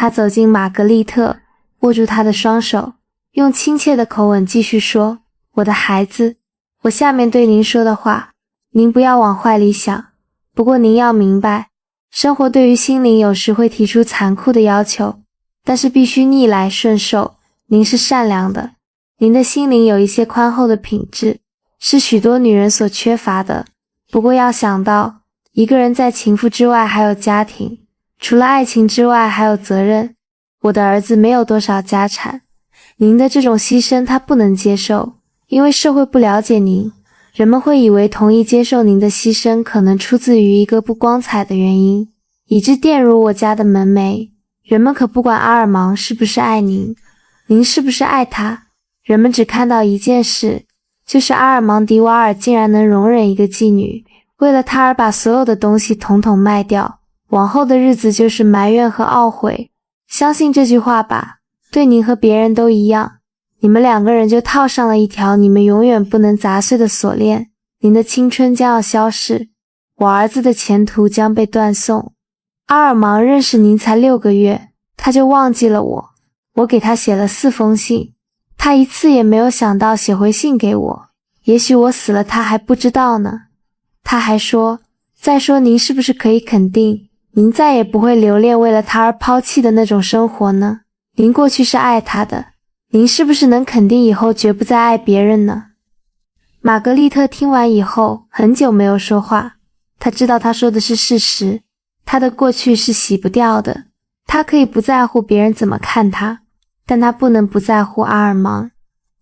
他走近瑪格麗特，握住她的雙手，用親切的口吻繼續說：我的孩子，我下面對您說的話，您不要往壞裡想。不過您要明白，生活對於心靈有時會提出殘酷的要求，但是必須逆來順受。您是善良的，您的心靈有一些寬厚的品質，是許多女人所缺乏的。不過要想到，一個人在情婦之外還有家庭，除了愛情之外還有責任。我的兒子沒有多少家產，您的這種犧牲他不能接受，因為社會不了解您，人們會以為同意接受您的犧牲可能出自於一個不光彩的原因，以致玷辱我家的門楣。人們可不管阿爾芒是不是愛您，您是不是愛他，人們只看到一件事，就是阿爾芒迪瓦爾竟然能容忍一個妓女，為了他而把所有的東西統統賣掉，往後的日子就是埋怨和懊悔。相信這句話吧，對您和別人都一樣，你們兩個人就套上了一條你們永遠不能砸碎的鎖鏈，您的青春將要消逝，我兒子的前途將被斷送。阿爾芒認識您才6個月，他就忘記了我，我給他寫了4封信，他一次也沒有想到寫回信給我，也許我死了他還不知道呢。他還說，再說您是不是可以肯定，您再也不會留戀為了他而拋棄的那種生活呢？您過去是愛他的，您是不是能肯定以後絕不再愛別人呢？瑪格麗特聽完以後，很久沒有說話，她知道他說的是事實。他的過去是洗不掉的，他可以不在乎別人怎麼看他，但他不能不在乎阿爾芒。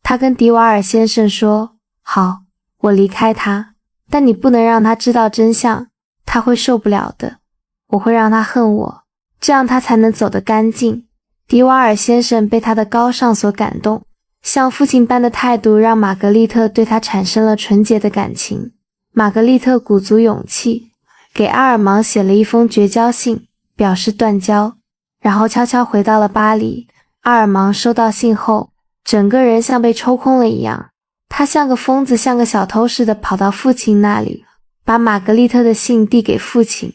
他跟迪瓦爾先生說，好，我離開他，但你不能讓他知道真相，他會受不了的。我會讓他恨我，這樣他才能走得乾淨。迪瓦爾先生被他的高尚所感動，像父親般的態度讓瑪格麗特對他產生了純潔的感情。瑪格麗特鼓足勇氣，給阿爾芒寫了一封絕交信，表示斷交，然後悄悄回到了巴黎。阿爾芒收到信後，整個人像被抽空了一樣，他像個瘋子，像個小偷似的跑到父親那裡，把瑪格麗特的信遞給父親，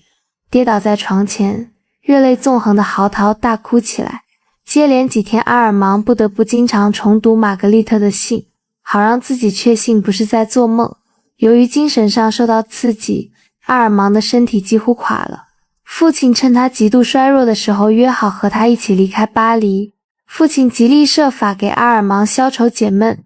跌倒在床前，熱淚縱橫的嚎啕大哭起來。接連幾天，阿爾芒不得不經常重讀瑪格麗特的信，好讓自己確信不是在做夢。由於精神上受到刺激，阿爾芒的身體幾乎垮了。父親趁他極度衰弱的時候約好和他一起離開巴黎。父親極力設法給阿爾芒消愁解悶，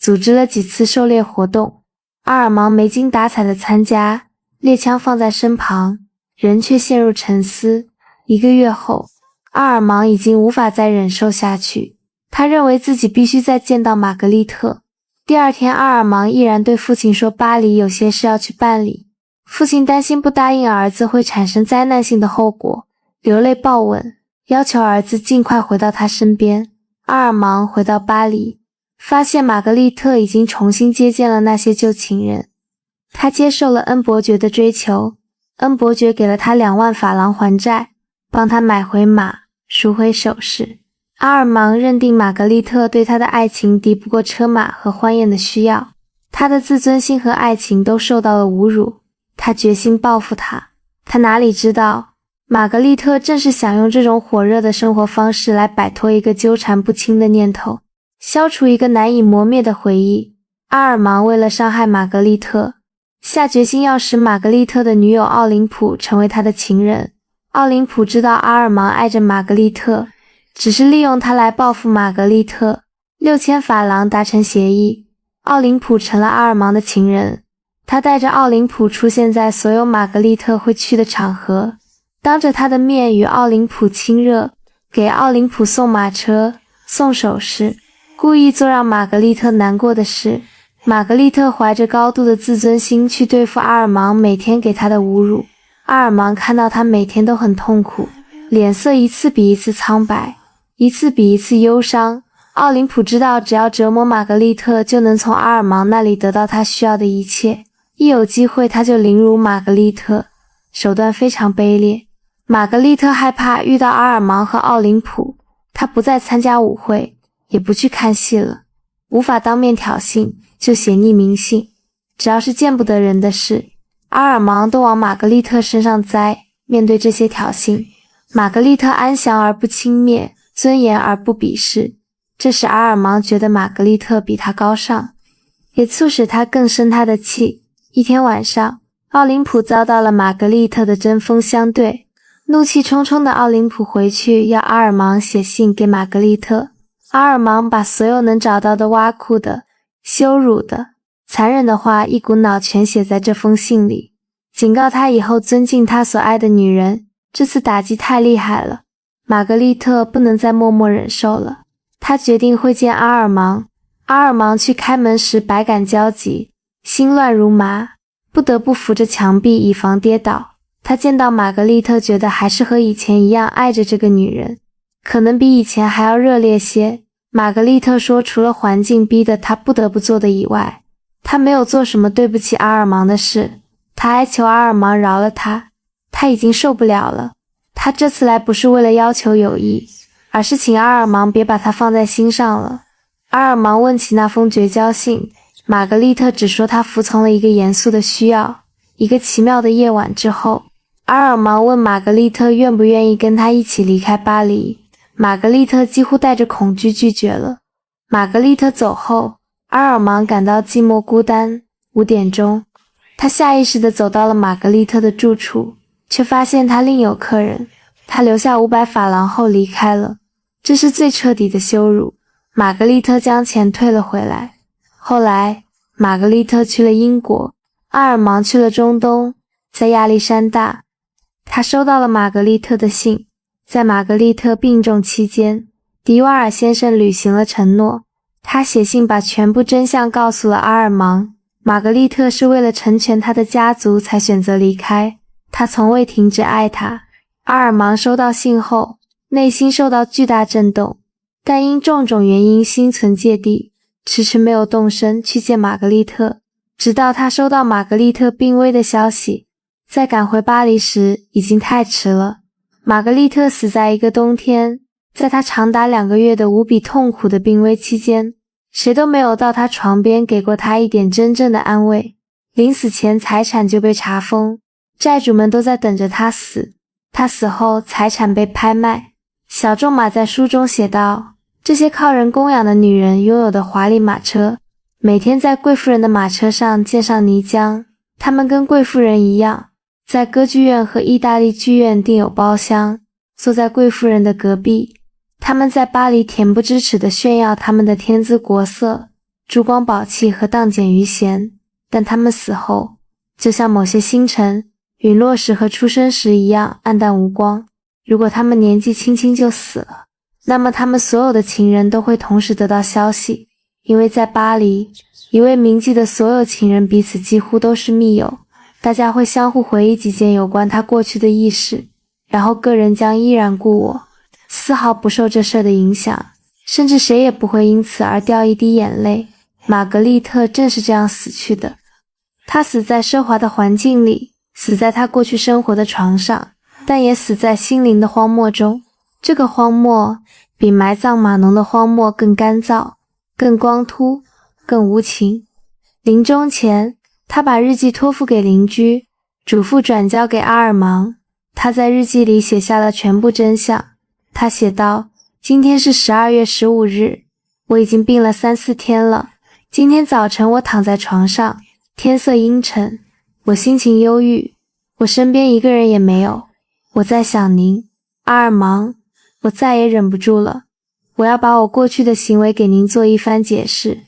組織了幾次狩獵活動。阿爾芒沒精打采地參加，獵槍放在身旁，人卻陷入沉思。1個月後，阿爾芒已經無法再忍受下去，他認為自己必須再見到瑪格麗特。第2天，阿爾芒毅然對父親說巴黎有些事要去辦理。父親擔心不答應兒子會產生災難性的後果，流淚抱吻，要求兒子盡快回到他身邊。阿爾芒回到巴黎，發現瑪格麗特已經重新接見了那些舊情人。他接受了恩伯爵的追求，恩伯爵給了他2萬法郎還債，幫他買回馬，贖回首飾。阿爾芒認定瑪格麗特對他的愛情敵不過車馬和歡宴的需要，他的自尊心和愛情都受到了侮辱。他決心報復他。他哪裡知道，瑪格麗特正是想用這種火熱的生活方式來擺脫一個糾纏不清的念頭，消除一個難以磨滅的回憶。阿爾芒為了傷害瑪格麗特，下決心要使瑪格麗特的女友奧林普成為他的情人。奧林普知道阿爾芒愛着瑪格麗特，只是利用他來報復瑪格麗特。6000法郎達成協議，奧林普成了阿爾芒的情人。他帶着奧林普出現在所有瑪格麗特會去的場合，當着他的面與奧林普親熱，給奧林普送馬車、送首飾，故意做讓瑪格麗特難過的事。瑪格麗特懷着高度的自尊心去對付阿爾芒每天給他的侮辱。阿爾芒看到他每天都很痛苦，臉色一次比一次蒼白，一次比一次憂傷。奧林普知道只要折磨瑪格麗特，就能從阿爾芒那裡得到他需要的一切。一有機會他就凌辱瑪格麗特，手段非常卑劣。瑪格麗特害怕遇到阿爾芒和奧林普，她不再參加舞會，也不去看戲了。無法當面挑釁，就寫匿名信。只要是見不得人的事，阿爾芒都往瑪格麗特身上栽。面對這些挑釁，瑪格麗特安詳而不輕蔑，尊嚴而不鄙視，這使阿爾芒覺得瑪格麗特比他高尚，也促使他更生他的氣。一天晚上，奧林普遭到了瑪格麗特的針鋒相對，怒氣冲沖的奧林普回去要阿爾芒寫信給瑪格麗特。阿爾芒把所有能找到的挖苦的、羞辱的、殘忍的話一股腦全寫在這封信裡，警告他以後尊敬他所愛的女人。這次打擊太厲害了，瑪格麗特不能再默默忍受了，他決定會見阿爾芒。阿爾芒去開門時百感交集，心亂如麻，不得不扶着牆壁以防跌倒。他見到瑪格麗特，覺得還是和以前一樣愛着這個女人，可能比以前還要熱烈些。瑪格麗特說，除了環境逼得他不得不做的以外，他沒有做什麼對不起阿爾芒的事。他哀求阿爾芒饒了他，他已經受不了了。他這次來不是為了要求友誼，而是請阿爾芒別把他放在心上了。阿爾芒問起那封絕交信，瑪格麗特只說他服從了一個嚴肅的需要。一個奇妙的夜晚之後，阿爾芒問瑪格麗特願不願意跟他一起離開巴黎。瑪格麗特幾乎帶着恐懼拒絕了。瑪格麗特走後，阿爾芒感到寂寞孤單。5點鐘，他下意識地走到了瑪格麗特的住處，卻發現他另有客人。他留下500法郎後離開了，這是最徹底的羞辱。瑪格麗特將錢退了回來。後來，瑪格麗特去了英國，阿爾芒去了中東，在亞歷山大，他收到了瑪格麗特的信。在瑪格麗特病重期間，迪瓦爾先生履行了承諾，他寫信把全部真相告訴了阿爾芒。瑪格麗特是為了成全他的家族才選擇離開，他從未停止愛他。阿爾芒收到信後，內心受到巨大震動，但因種種原因心存芥蒂，遲遲沒有動身去見瑪格麗特，直到他收到瑪格麗特病危的消息，在趕回巴黎時已經太遲了。瑪格麗特死在一個冬天，在她長達2個月的無比痛苦的病危期間，誰都沒有到她床邊給過她一點真正的安慰。臨死前財產就被查封，債主們都在等着她死。她死後財產被拍賣。小仲馬在書中寫道，這些靠人供養的女人擁有的華麗馬車，每天在貴婦人的馬車上濺上泥漿，她們跟貴婦人一樣，在歌劇院和意大利劇院訂有包廂，坐在貴婦人的隔壁。他們在巴黎恬不知恥地炫耀他們的天姿國色、珠光寶氣和蕩簡於閒，但他們死後，就像某些星辰隕落時和出生時一樣黯淡無光。如果他們年紀輕輕就死了，那麼他們所有的情人都會同時得到消息，因為在巴黎，一位銘記的所有情人彼此幾乎都是密友。大家會相互回憶幾件有關他過去的軼事，然後個人將依然故我，絲毫不受這事的影響，甚至誰也不會因此而掉一滴眼淚。瑪格麗特正是這樣死去的。她死在奢華的環境裡，死在她過去生活的床上，但也死在心靈的荒漠中。這個荒漠比埋葬馬農的荒漠更乾燥、更光禿、更無情。臨終前，他把日記托付給鄰居，囑咐轉交給阿爾芒。他在日記裡寫下了全部真相。他寫道：今天是12月15日，我已經病了3、4天了。今天早晨我躺在床上，天色陰沉，我心情憂鬱，我身邊一個人也沒有。我在想您，阿爾芒，我再也忍不住了。我要把我過去的行為給您做一番解釋。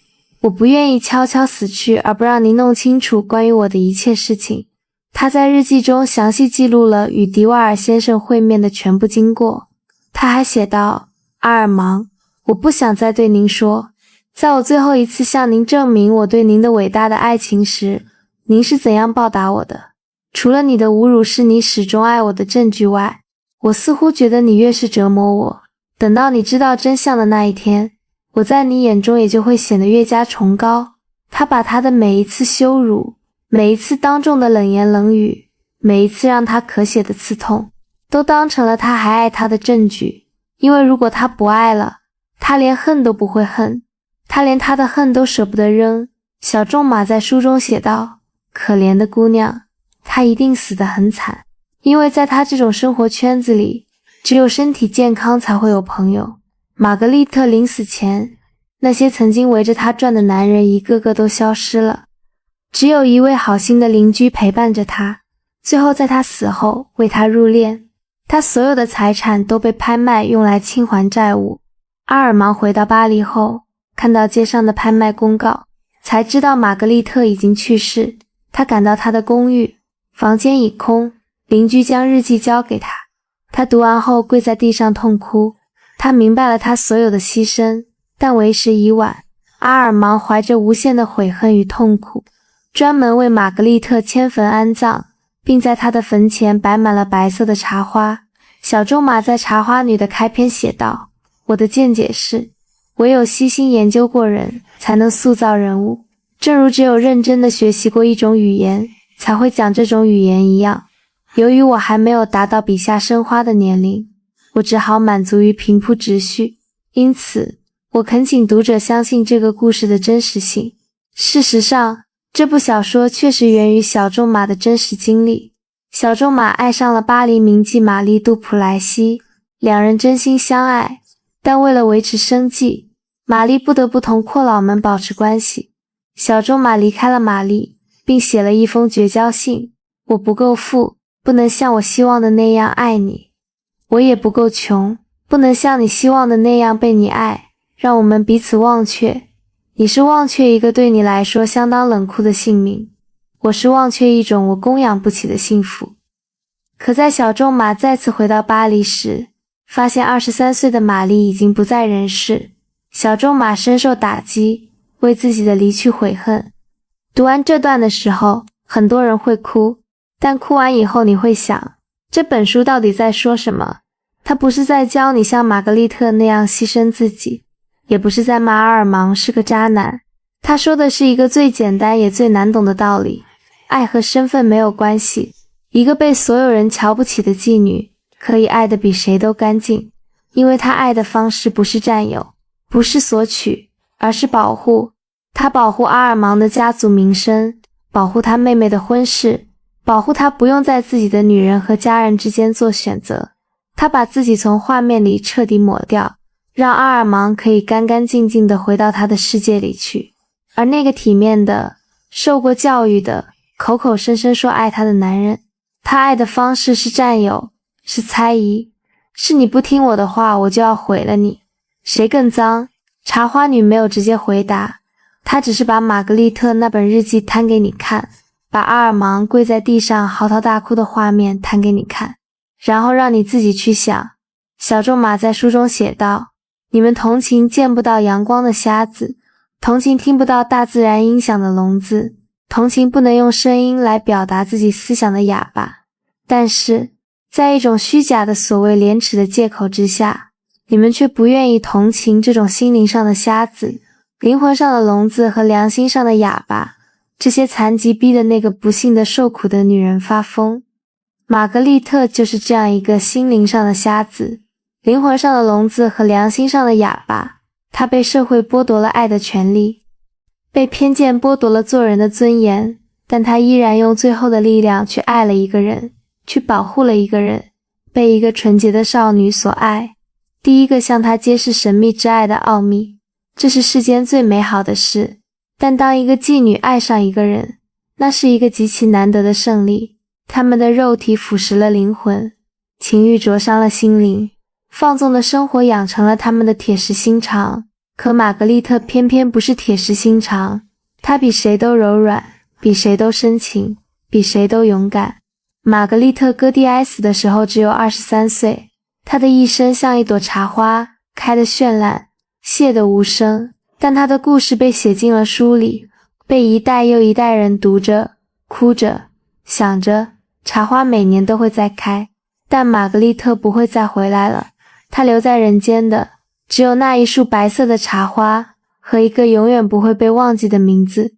我不願意悄悄死去，而不讓您弄清楚關於我的一切事情。他在日記中詳細記錄了與迪瓦爾先生會面的全部經過。他還寫道：阿爾芒，我不想再對您說，在我最後一次向您證明我對您的偉大的愛情時，您是怎樣報答我的。除了你的侮辱是你始終愛我的證據外，我似乎覺得你越是折磨我，等到你知道真相的那一天，我在你眼中也就會顯得越加崇高。他把他的每一次羞辱，每一次當眾的冷言冷語，每一次讓他咳血的刺痛，都當成了他還愛他的證據。因為如果他不愛了，他連恨都不會恨，他連他的恨都捨不得扔。小仲馬在書中寫道：可憐的姑娘，她一定死得很慘，因為在她這種生活圈子裡，只有身體健康才會有朋友。瑪格麗特臨死前，那些曾經圍着她轉的男人一個個都消失了，只有一位好心的鄰居陪伴着她，最後在她死後為她入殮。她所有的財產都被拍賣用來清還債務。阿爾芒回到巴黎後，看到街上的拍賣公告，才知道瑪格麗特已經去世。他趕到她的公寓，房間已空，鄰居將日記交給他。他讀完後跪在地上痛哭。他明白了他所有的犧牲，但為時已晚。阿爾芒懷着無限的悔恨與痛苦，專門為瑪格麗特遷墳安葬，並在她的墳前擺滿了白色的茶花。小仲馬在《茶花女》的開篇寫道：我的見解是，唯有悉心研究過人，才能塑造人物，正如只有認真地學習過一種語言，才會講這種語言一樣。由於我還沒有達到筆下生花的年齡，我只好滿足於平鋪直敘，因此我懇請讀者相信這個故事的真實性。事實上，這部小說確實源於小仲馬的真實經歷。小仲馬愛上了巴黎名妓瑪麗·杜普萊西，兩人真心相愛，但為了維持生計，瑪麗不得不同闊佬們保持關係。小仲馬離開了瑪麗，並寫了一封絕交信：我不夠富，不能像我希望的那樣愛你。我也不夠窮，不能像你希望的那樣被你愛，讓我們彼此忘卻。你是忘卻一個對你來說相當冷酷的姓名，我是忘卻一種我供養不起的幸福。可在小仲馬再次回到巴黎時，發現23歲的瑪麗已經不在人世。小仲馬深受打擊，為自己的離去悔恨。讀完這段的時候，很多人會哭，但哭完以後你會想，這本書到底在說什麼？它不是在教你像瑪格麗特那樣犧牲自己，也不是在罵阿爾芒是個渣男。他說的是一個最簡單也最難懂的道理：愛和身份沒有關係。一個被所有人瞧不起的妓女，可以愛得比誰都乾淨，因為她愛的方式不是佔有，不是索取，而是保護。她保護阿爾芒的家族名聲，保護他妹妹的婚事，保護他不用在自己的女人和家人之間做選擇。他把自己從畫面裡徹底抹掉，讓阿爾芒可以乾乾淨淨地回到他的世界裡去。而那個體面的、受過教育的、口口聲聲說愛他的男人，他愛的方式是佔有，是猜疑，是你不聽我的話，我就要毀了你。誰更髒？茶花女沒有直接回答，她只是把瑪格麗特那本日記攤給你看，把阿爾芒跪在地上嚎啕大哭的畫面攤給你看，然後讓你自己去想。小仲馬在書中寫道：你們同情見不到陽光的瞎子，同情聽不到大自然音響的聾子，同情不能用聲音來表達自己思想的啞巴。但是在一種虛假的所謂廉恥的借口之下，你們卻不願意同情這種心靈上的瞎子、靈魂上的聾子和良心上的啞巴。這些殘疾逼得那個不幸的受苦的女人發瘋。瑪格麗特就是這樣一個心靈上的瞎子、靈魂上的聾子和良心上的啞巴。她被社會剝奪了愛的權利，被偏見剝奪了做人的尊嚴，但她依然用最後的力量去愛了一個人，去保護了一個人，被一個純潔的少女所愛，第一個向她揭示神秘之愛的奧秘。這是世間最美好的事。但當一個妓女愛上一個人，那是一個極其難得的勝利。他們的肉體腐蝕了靈魂，情欲灼傷了心靈，放縱的生活養成了他們的鐵石心腸。可瑪格麗特偏偏不是鐵石心腸，她比誰都柔軟，比誰都深情，比誰都勇敢。瑪格麗特·戈蒂埃死的時候只有23歲，她的一生像一朵茶花，開得絢爛，謝得無聲。但她的故事被寫進了書裡，被一代又一代人讀着，哭着，想着茶花每年都會再開，但瑪格麗特不會再回來了。她留在人間的只有那一束白色的茶花和一個永遠不會被忘記的名字。